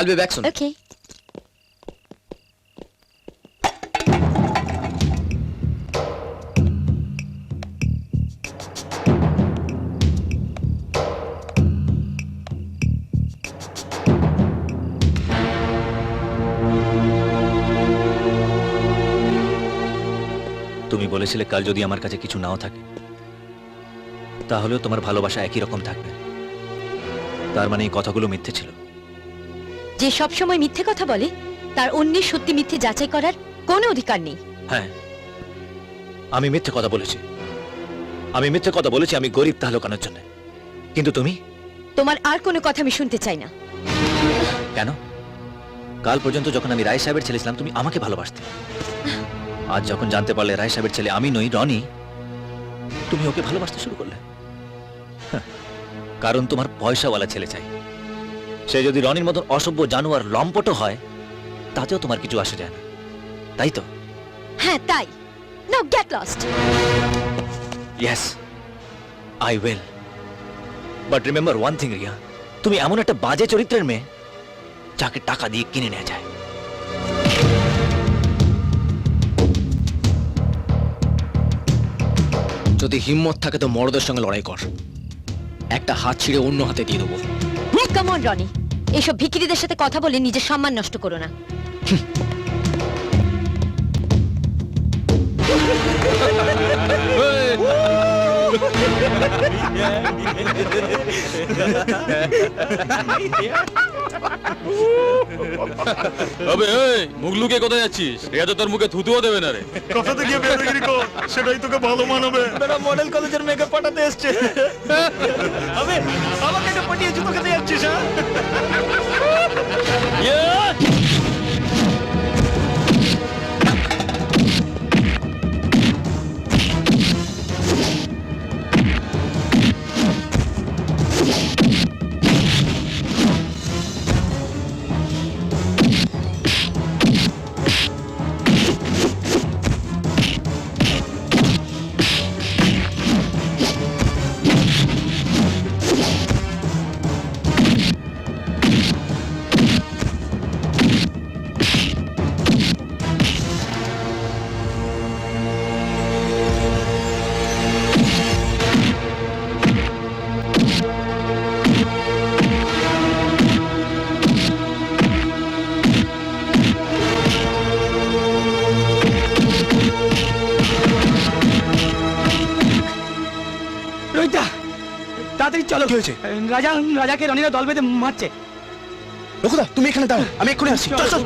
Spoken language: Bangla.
I'll be back soon. Okay. তুমি বলেছিলে কাল যদি আমার কাছে কিছু নাও থাকে তাহলেও তোমার ভালোবাসা একই রকম থাকবে। তার মানে এই কথাগুলো মিথ্যে ছিল। যে সব সময় মিথ্যে কথা বলে তার অন্যের সত্যি মিথ্যে যাচাই করার কোনো অধিকার নেই। হ্যাঁ, আমি মিথ্যে কথা বলেছি। আমি গরিব তা লুকানোর জন্য। কিন্তু তুমি? তোমার আর কোনো কথা আমি শুনতে চাই না। কেন? কাল পর্যন্ত যখন আমি রায় সাহেবের ছেলে ছিলাম তুমি আমাকে ভালোবাসতে। আজ যখন জানতে পারলে রায় সাহেবের ছেলে আমি নই, রনি, তুমি ওকে ভালোবাসতে শুরু করলে। হ্যাঁ, কারণ তোমার পয়সাওয়ালা ছেলে চাই। সে যদি রনির মতন অসভ্য জানোয়ার লম্পটও হয় তাতেও তোমার কিছু আসে যায় না, তাই তো? হ্যাঁ তাই। নাও get lost. Yes, I will. But remember one thing Riya, তুমি এমন একটা বাজে চরিত্রের মেয়ে যাকে টাকা দিয়ে কিনে নেওয়া যায়। যদি হিম্মত থাকে তো মরদের সঙ্গে লড়াই কর, একটা হাত ছিঁড়ে অন্য হাতে দিয়ে দেবো। কাম অন রনি, এইসব ভিখিরিদের সাথে কথা বলে নিজের সম্মান নষ্ট করো না। আবে এই মুখ লুকিয়ে কোথায় যাচ্ছিস? রিয়া তো তোর মুখে থুতুও দেবে না রে। কথাতে গিয়ে বেরোগিরি কর, সেটাই তোকে ভালো মানাবে। বেটা মডেল কলেজের মেয়েকে পাঠাতে এসছে। আবে আমাকে এটা পাঠিয়ে জুতো খেতে যাচ্ছিস? হ্যাঁ, রোহিতা তাড়াতাড়ি চলো। কি হয়েছে? রাজাকে রনিরা দল বেঁধে মারছে। রঘুদা তুমি এখানে দাঁড়াও, আমি এক্ষুনি আসছি। চল চল।